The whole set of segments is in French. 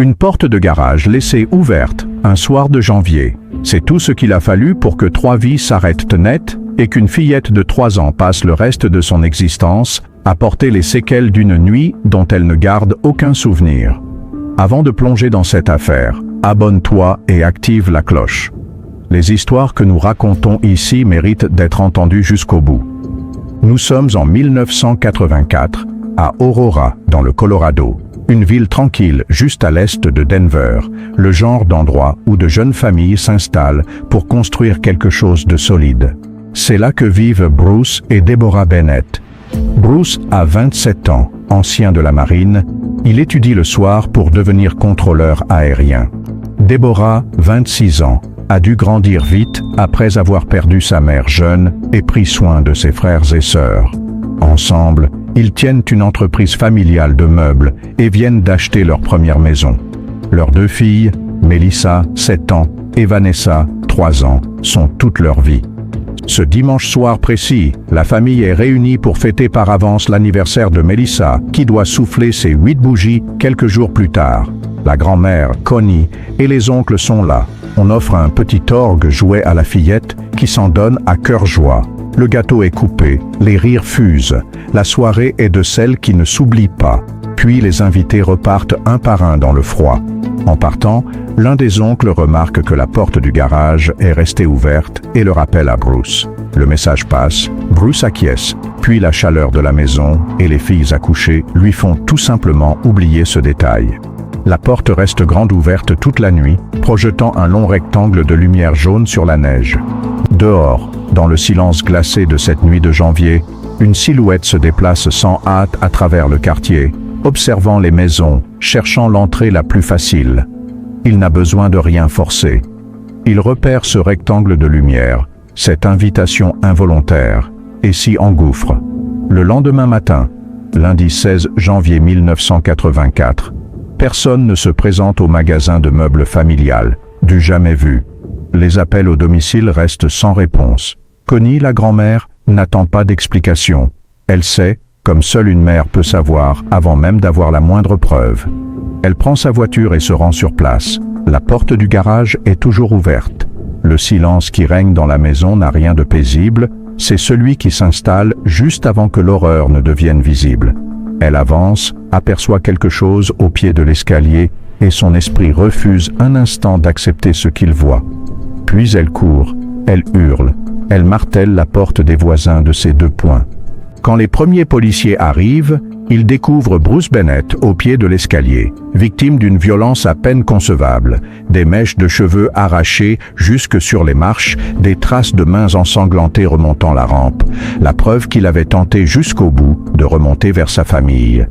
Une porte de garage laissée ouverte, un soir de janvier. C'est tout ce qu'il a fallu pour que 3 vies s'arrêtent net et qu'une fillette de 3 ans passe le reste de son existence à porter les séquelles d'une nuit dont elle ne garde aucun souvenir. Avant de plonger dans cette affaire, abonne-toi et active la cloche. Les histoires que nous racontons ici méritent d'être entendues jusqu'au bout. Nous sommes en 1984, à Aurora, dans le Colorado. Une ville tranquille juste à l'est de Denver, le genre d'endroit où de jeunes familles s'installent pour construire quelque chose de solide. C'est là que vivent Bruce et Deborah Bennett. Bruce a 27 ans, ancien de la marine. Il étudie le soir pour devenir contrôleur aérien. Deborah, 26 ans, a dû grandir vite après avoir perdu sa mère jeune et pris soin de ses frères et sœurs. Ensemble, ils tiennent une entreprise familiale de meubles et viennent d'acheter leur première maison. Leurs 2 filles, Melissa, 7 ans, et Vanessa, 3 ans, sont toute leur vie. Ce dimanche soir précis, la famille est réunie pour fêter par avance l'anniversaire de Melissa, qui doit souffler ses 8 bougies quelques jours plus tard. La grand-mère, Connie, et les oncles sont là. On offre un petit orgue jouet à la fillette qui s'en donne à cœur joie. Le gâteau est coupé, les rires fusent. La soirée est de celles qui ne s'oublient pas. Puis les invités repartent un par un dans le froid. En partant, l'un des oncles remarque que la porte du garage est restée ouverte et le rappelle à Bruce. Le message passe, Bruce acquiesce, puis la chaleur de la maison et les filles accouchées lui font tout simplement oublier ce détail. La porte reste grande ouverte toute la nuit, projetant un long rectangle de lumière jaune sur la neige. Dehors, dans le silence glacé de cette nuit de janvier, une silhouette se déplace sans hâte à travers le quartier, observant les maisons, cherchant l'entrée la plus facile. Il n'a besoin de rien forcer. Il repère ce rectangle de lumière, cette invitation involontaire, et s'y engouffre. Le lendemain matin, lundi 16 janvier 1984, personne ne se présente au magasin de meubles familial, du jamais vu. Les appels au domicile restent sans réponse. Connie, la grand-mère, n'attend pas d'explication. Elle sait, comme seule une mère peut savoir, avant même d'avoir la moindre preuve. Elle prend sa voiture et se rend sur place. La porte du garage est toujours ouverte. Le silence qui règne dans la maison n'a rien de paisible, c'est celui qui s'installe juste avant que l'horreur ne devienne visible. Elle avance, aperçoit quelque chose au pied de l'escalier, et son esprit refuse un instant d'accepter ce qu'il voit. Puis elle court, elle hurle, elle martèle la porte des voisins de ses 2 poings. Quand les premiers policiers arrivent, ils découvrent Bruce Bennett au pied de l'escalier, victime d'une violence à peine concevable, des mèches de cheveux arrachées jusque sur les marches, des traces de mains ensanglantées remontant la rampe, la preuve qu'il avait tenté jusqu'au bout de remonter vers sa famille.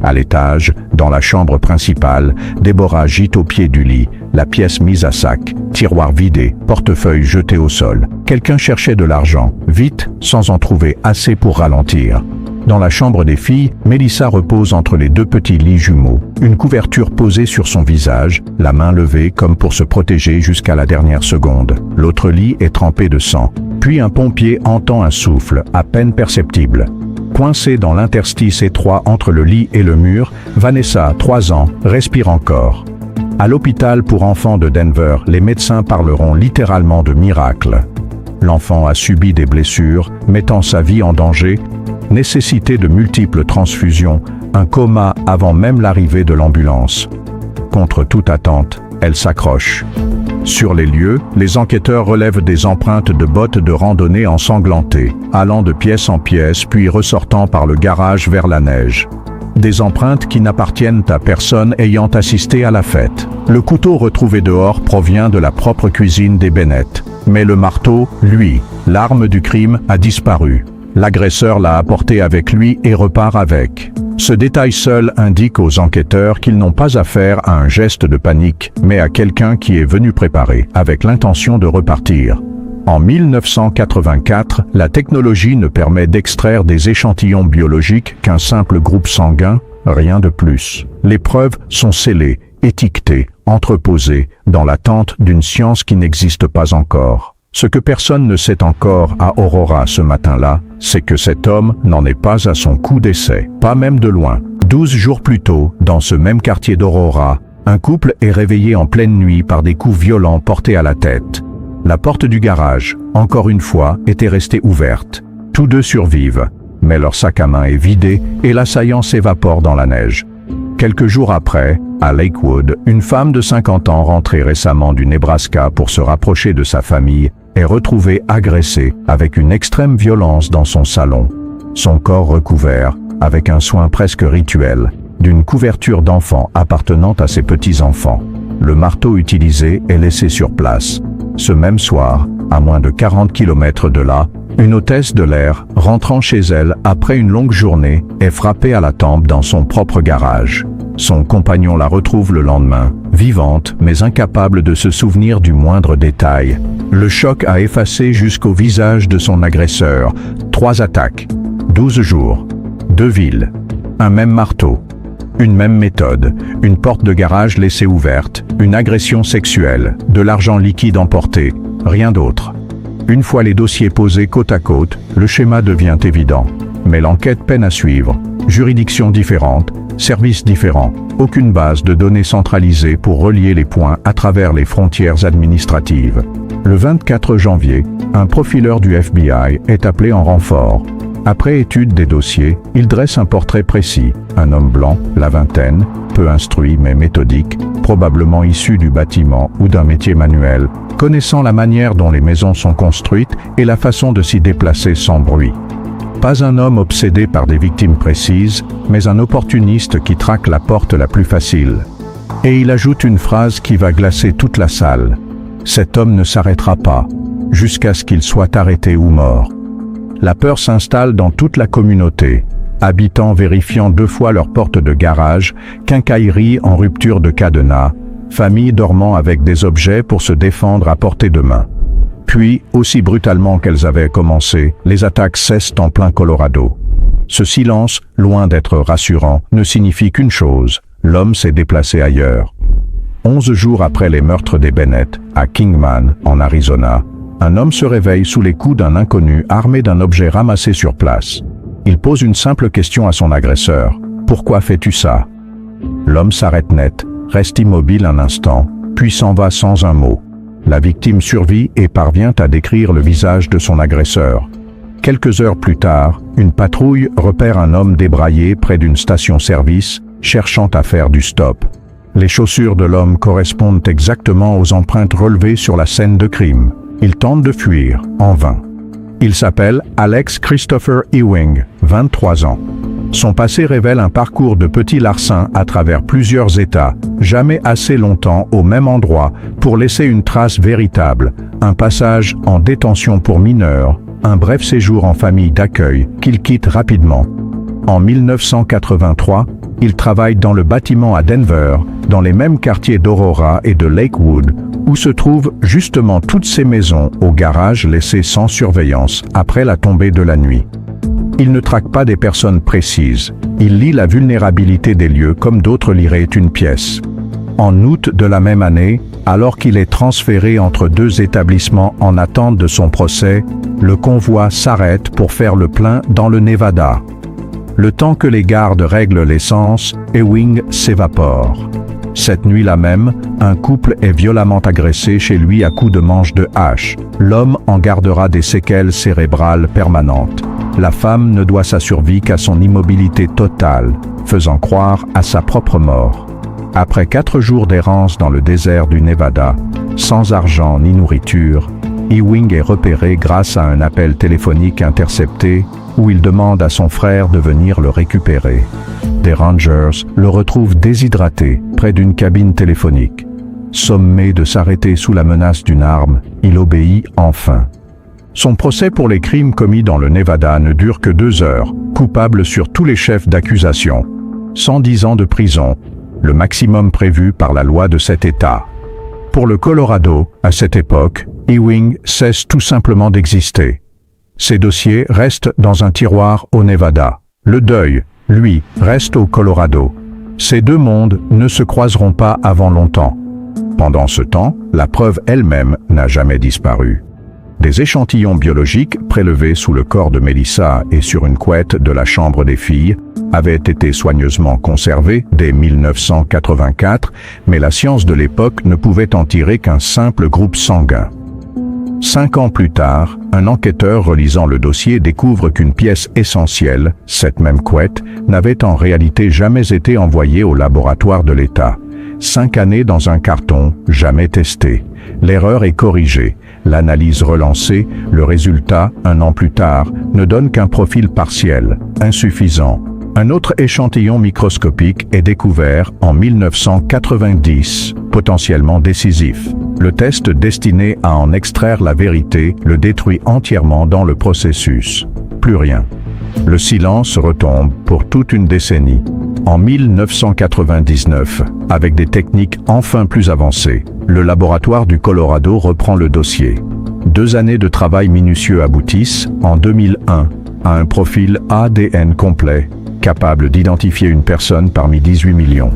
À l'étage, dans la chambre principale, Deborah gît au pied du lit, la pièce mise à sac, tiroir vidé, portefeuille jeté au sol. Quelqu'un cherchait de l'argent, vite, sans en trouver assez pour ralentir. Dans la chambre des filles, Melissa repose entre les 2 petits lits jumeaux, une couverture posée sur son visage, la main levée comme pour se protéger jusqu'à la dernière seconde. L'autre lit est trempé de sang. Puis un pompier entend un souffle, à peine perceptible. Coincée dans l'interstice étroit entre le lit et le mur, Vanessa, 3 ans, respire encore. À l'hôpital pour enfants de Denver, les médecins parleront littéralement de miracle. L'enfant a subi des blessures, mettant sa vie en danger, nécessité de multiples transfusions, un coma avant même l'arrivée de l'ambulance. Contre toute attente, elle s'accroche. Sur les lieux, les enquêteurs relèvent des empreintes de bottes de randonnée ensanglantées, allant de pièce en pièce puis ressortant par le garage vers la neige. Des empreintes qui n'appartiennent à personne ayant assisté à la fête. Le couteau retrouvé dehors provient de la propre cuisine des Bennett. Mais le marteau, lui, l'arme du crime, a disparu. L'agresseur l'a apporté avec lui et repart avec. Ce détail seul indique aux enquêteurs qu'ils n'ont pas affaire à un geste de panique, mais à quelqu'un qui est venu préparer, avec l'intention de repartir. En 1984, la technologie ne permet d'extraire des échantillons biologiques qu'un simple groupe sanguin, rien de plus. Les preuves sont scellées, étiquetées, entreposées, dans l'attente d'une science qui n'existe pas encore. Ce que personne ne sait encore à Aurora ce matin-là, c'est que cet homme n'en est pas à son coup d'essai, pas même de loin. 12 jours plus tôt, dans ce même quartier d'Aurora, Un couple est réveillé en pleine nuit par des coups violents portés à la tête. La porte du garage, encore une fois, était restée ouverte. Tous deux survivent, mais leur sac à main est vidé et l'assaillant s'évapore dans la neige. Quelques jours après, à Lakewood, une femme de 50 ans rentrée récemment du Nebraska pour se rapprocher de sa famille est retrouvée agressée avec une extrême violence dans son salon. Son corps recouvert, avec un soin presque rituel, d'une couverture d'enfant appartenant à ses petits-enfants. Le marteau utilisé est laissé sur place. Ce même soir, à moins de 40 km de là, une hôtesse de l'air, rentrant chez elle après une longue journée, est frappée à la tempe dans son propre garage. Son compagnon la retrouve le lendemain, vivante mais incapable de se souvenir du moindre détail. Le choc a effacé jusqu'au visage de son agresseur. 3 attaques, 12 jours, 2 villes, un même marteau, une même méthode, une porte de garage laissée ouverte, une agression sexuelle, de l'argent liquide emporté, rien d'autre. Une fois les dossiers posés côte à côte, le schéma devient évident. Mais l'enquête peine à suivre. Juridictions différentes, services différents, aucune base de données centralisée pour relier les points à travers les frontières administratives. Le 24 janvier, un profileur du FBI est appelé en renfort. Après étude des dossiers, il dresse un portrait précis. Un homme blanc, la vingtaine, peu instruit mais méthodique, probablement issu du bâtiment ou d'un métier manuel, connaissant la manière dont les maisons sont construites et la façon de s'y déplacer sans bruit. Pas un homme obsédé par des victimes précises, mais un opportuniste qui traque la porte la plus facile. Et il ajoute une phrase qui va glacer toute la salle. Cet homme ne s'arrêtera pas, jusqu'à ce qu'il soit arrêté ou mort. La peur s'installe dans toute la communauté. Habitants vérifiant 2 fois leur porte de garage, quincailleries en rupture de cadenas, familles dormant avec des objets pour se défendre à portée de main. Puis, aussi brutalement qu'elles avaient commencé, les attaques cessent en plein Colorado. Ce silence, loin d'être rassurant, ne signifie qu'une chose, l'homme s'est déplacé ailleurs. 11 jours après les meurtres des Bennett, à Kingman, en Arizona, un homme se réveille sous les coups d'un inconnu armé d'un objet ramassé sur place. Il pose une simple question à son agresseur. « Pourquoi fais-tu ça ?» L'homme s'arrête net, reste immobile un instant, puis s'en va sans un mot. La victime survit et parvient à décrire le visage de son agresseur. Quelques heures plus tard, une patrouille repère un homme débraillé près d'une station-service, cherchant à faire du stop. Les chaussures de l'homme correspondent exactement aux empreintes relevées sur la scène de crime. Il tente de fuir, en vain. Il s'appelle Alex Christopher Ewing, 23 ans. Son passé révèle un parcours de petit larcin à travers plusieurs États, jamais assez longtemps au même endroit pour laisser une trace véritable, un passage en détention pour mineurs, un bref séjour en famille d'accueil qu'il quitte rapidement. En 1983, il travaille dans le bâtiment à Denver, dans les mêmes quartiers d'Aurora et de Lakewood, où se trouvent justement toutes ces maisons au garage laissées sans surveillance après la tombée de la nuit. Il ne traque pas des personnes précises, il lit la vulnérabilité des lieux comme d'autres liraient une pièce. En août de la même année, alors qu'il est transféré entre 2 établissements en attente de son procès, le convoi s'arrête pour faire le plein dans le Nevada. Le temps que les gardes règlent l'essence, Ewing s'évapore. Cette nuit-là même, un couple est violemment agressé chez lui à coups de manche de hache. L'homme en gardera des séquelles cérébrales permanentes. La femme ne doit sa survie qu'à son immobilité totale, faisant croire à sa propre mort. Après 4 jours d'errance dans le désert du Nevada, sans argent ni nourriture, Ewing est repéré grâce à un appel téléphonique intercepté où il demande à son frère de venir le récupérer. Des Rangers le retrouvent déshydraté près d'une cabine téléphonique. Sommé de s'arrêter sous la menace d'une arme, il obéit enfin. Son procès pour les crimes commis dans le Nevada ne dure que 2 heures, coupable sur tous les chefs d'accusation. 110 ans de prison, le maximum prévu par la loi de cet État. Pour le Colorado, à cette époque, Ewing cesse tout simplement d'exister. Ses dossiers restent dans un tiroir au Nevada. Le deuil, lui, reste au Colorado. Ces 2 mondes ne se croiseront pas avant longtemps. Pendant ce temps, la preuve elle-même n'a jamais disparu. Des échantillons biologiques prélevés sous le corps de Melissa et sur une couette de la chambre des filles avaient été soigneusement conservés dès 1984, mais la science de l'époque ne pouvait en tirer qu'un simple groupe sanguin. 5 ans plus tard, un enquêteur relisant le dossier découvre qu'une pièce essentielle, cette même couette, n'avait en réalité jamais été envoyée au laboratoire de l'État. 5 années dans un carton, jamais testé. L'erreur est corrigée, l'analyse relancée, le résultat, 1 an plus tard, ne donne qu'un profil partiel, insuffisant. Un autre échantillon microscopique est découvert en 1990, potentiellement décisif. Le test destiné à en extraire la vérité le détruit entièrement dans le processus. Plus rien. Le silence retombe pour toute une décennie. En 1999, avec des techniques enfin plus avancées, le laboratoire du Colorado reprend le dossier. 2 années de travail minutieux aboutissent, en 2001, à un profil ADN complet, capable d'identifier une personne parmi 18 millions.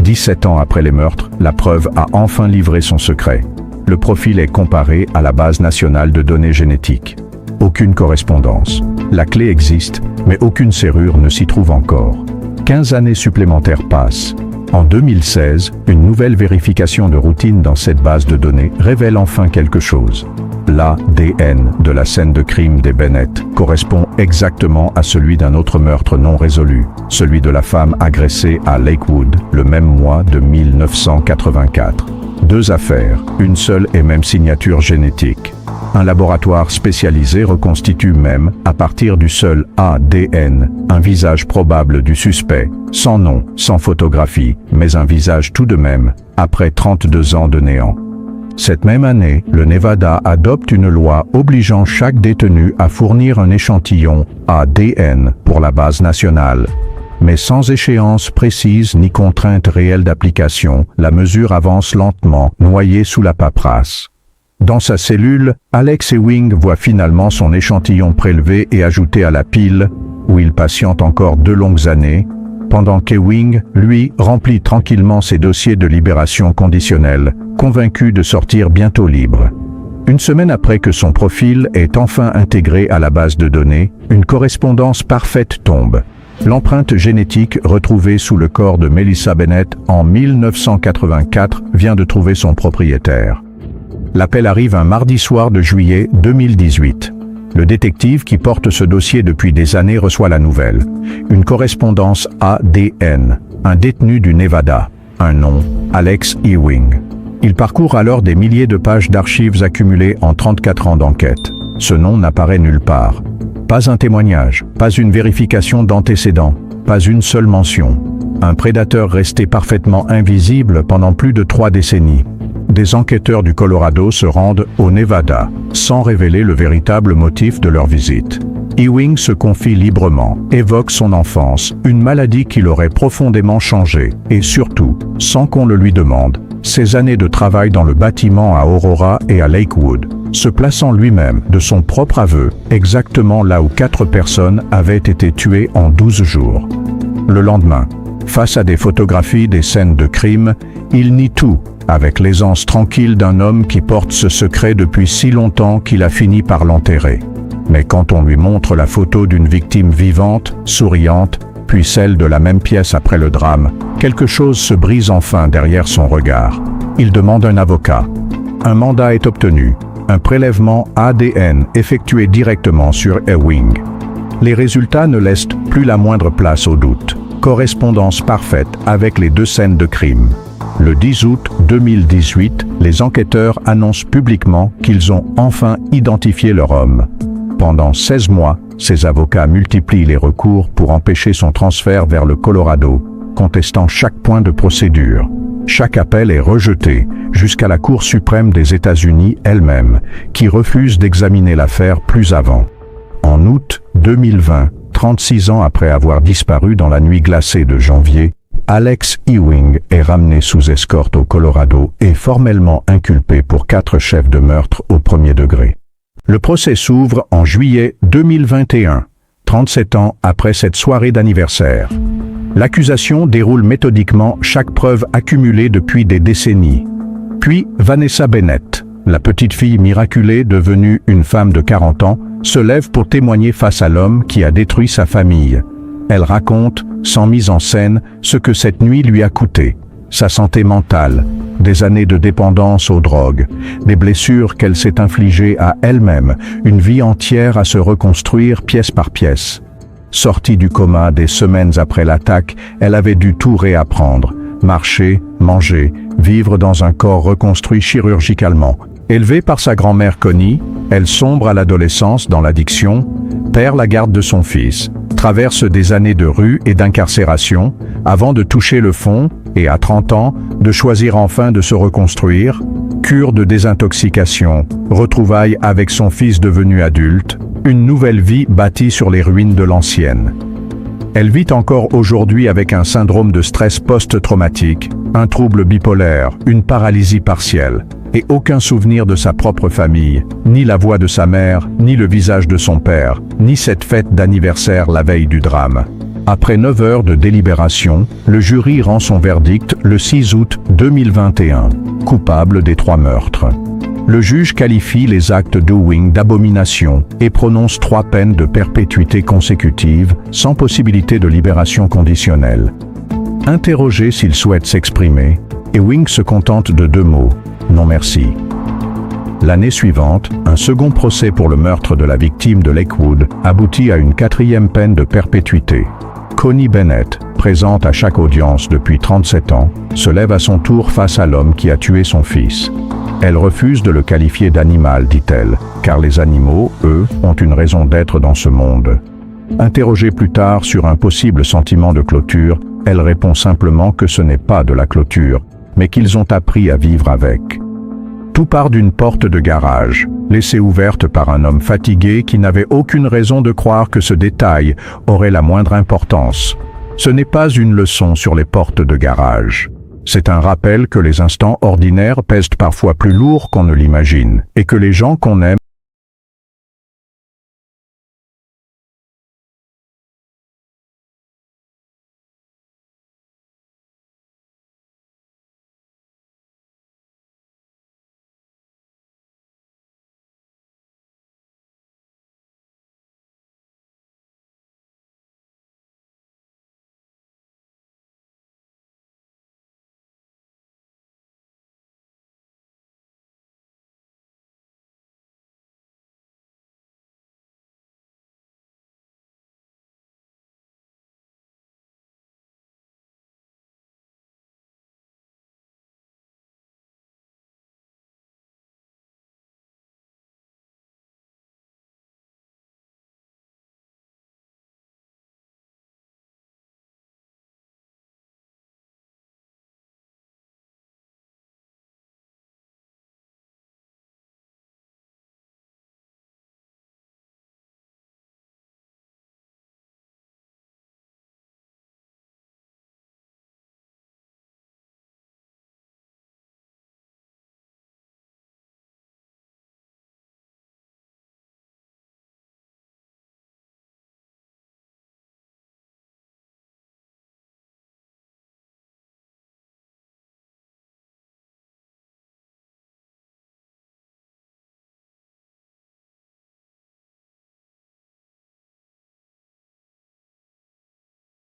17 ans après les meurtres, la preuve a enfin livré son secret. Le profil est comparé à la base nationale de données génétiques. Aucune correspondance. La clé existe, mais aucune serrure ne s'y trouve encore. 15 années supplémentaires passent. En 2016, une nouvelle vérification de routine dans cette base de données révèle enfin quelque chose. L'ADN de la scène de crime des Bennett correspond exactement à celui d'un autre meurtre non résolu, celui de la femme agressée à Lakewood le même mois de 1984. 2 affaires, une seule et même signature génétique. Un laboratoire spécialisé reconstitue même, à partir du seul ADN, un visage probable du suspect, sans nom, sans photographie, mais un visage tout de même, après 32 ans de néant. Cette même année, le Nevada adopte une loi obligeant chaque détenu à fournir un échantillon ADN pour la base nationale. Mais sans échéance précise ni contrainte réelle d'application, la mesure avance lentement, noyée sous la paperasse. Dans sa cellule, Alex Ewing voit finalement son échantillon prélevé et ajouté à la pile, où il patiente encore 2 longues années, pendant qu'Ewing, lui, remplit tranquillement ses dossiers de libération conditionnelle, convaincu de sortir bientôt libre. Une semaine après que son profil est enfin intégré à la base de données, une correspondance parfaite tombe. L'empreinte génétique retrouvée sous le corps de Melissa Bennett en 1984 vient de trouver son propriétaire. L'appel arrive un mardi soir de juillet 2018. Le détective qui porte ce dossier depuis des années reçoit la nouvelle. Une correspondance ADN, un détenu du Nevada, un nom, Alex Ewing. Il parcourt alors des milliers de pages d'archives accumulées en 34 ans d'enquête. Ce nom n'apparaît nulle part. Pas un témoignage, pas une vérification d'antécédents, pas une seule mention. Un prédateur resté parfaitement invisible pendant plus de 3 décennies. Des enquêteurs du Colorado se rendent au Nevada, sans révéler le véritable motif de leur visite. Ewing se confie librement, évoque son enfance, une maladie qui l'aurait profondément changé, et surtout, sans qu'on le lui demande, ses années de travail dans le bâtiment à Aurora et à Lakewood, se plaçant lui-même, de son propre aveu, exactement là où 4 personnes avaient été tuées en 12 jours. Le lendemain, face à des photographies des scènes de crime, il nie tout, avec l'aisance tranquille d'un homme qui porte ce secret depuis si longtemps qu'il a fini par l'enterrer. Mais quand on lui montre la photo d'une victime vivante, souriante, puis celle de la même pièce après le drame, quelque chose se brise enfin derrière son regard. Il demande un avocat. Un mandat est obtenu, un prélèvement ADN effectué directement sur Ewing. Les résultats ne laissent plus la moindre place au doute. Correspondance parfaite avec les 2 scènes de crime. Le 10 août 2018, les enquêteurs annoncent publiquement qu'ils ont enfin identifié leur homme. Pendant 16 mois, ses avocats multiplient les recours pour empêcher son transfert vers le Colorado, contestant chaque point de procédure. Chaque appel est rejeté, jusqu'à la Cour suprême des États-Unis elle-même, qui refuse d'examiner l'affaire plus avant. En août 2020, 36 ans après avoir disparu dans la nuit glacée de janvier, Alex Ewing est ramené sous escorte au Colorado et formellement inculpé pour 4 chefs de meurtre au premier degré. Le procès s'ouvre en juillet 2021, 37 ans après cette soirée d'anniversaire. L'accusation déroule méthodiquement chaque preuve accumulée depuis des décennies. Puis Vanessa Bennett, La petite fille miraculée, devenue une femme de 40 ans, se lève pour témoigner face à l'homme qui a détruit sa famille. Elle raconte, sans mise en scène, ce que cette nuit lui a coûté. Sa santé mentale, des années de dépendance aux drogues, des blessures qu'elle s'est infligées à elle-même, une vie entière à se reconstruire pièce par pièce. Sortie du coma des semaines après l'attaque, elle avait dû tout réapprendre. Marcher, manger, vivre dans un corps reconstruit chirurgicalement. Élevée par sa grand-mère Connie, elle sombre à l'adolescence dans l'addiction, perd la garde de son fils, traverse des années de rue et d'incarcération, avant de toucher le fond et, à 30 ans, de choisir enfin de se reconstruire, cure de désintoxication, retrouvailles avec son fils devenu adulte, une nouvelle vie bâtie sur les ruines de l'ancienne. Elle vit encore aujourd'hui avec un syndrome de stress post-traumatique, un trouble bipolaire, une paralysie partielle, et aucun souvenir de sa propre famille, ni la voix de sa mère, ni le visage de son père, ni cette fête d'anniversaire la veille du drame. Après 9 heures de délibération, le jury rend son verdict le 6 août 2021, coupable des 3 meurtres. Le juge qualifie les actes d'Ewing d'abomination et prononce 3 peines de perpétuité consécutives, sans possibilité de libération conditionnelle. Interrogé s'il souhaite s'exprimer, Ewing se contente de 2 mots: non merci. L'année suivante, un second procès pour le meurtre de la victime de Lakewood aboutit à une 4e peine de perpétuité. Connie Bennett, présente à chaque audience depuis 37 ans, se lève à son tour face à l'homme qui a tué son fils. Elle refuse de le qualifier d'animal, dit-elle, car les animaux, eux, ont une raison d'être dans ce monde. Interrogée plus tard sur un possible sentiment de clôture, elle répond simplement que ce n'est pas de la clôture, mais qu'ils ont appris à vivre avec. Tout part d'une porte de garage, laissée ouverte par un homme fatigué qui n'avait aucune raison de croire que ce détail aurait la moindre importance. Ce n'est pas une leçon sur les portes de garage. C'est un rappel que les instants ordinaires pèsent parfois plus lourd qu'on ne l'imagine, et que les gens qu'on aime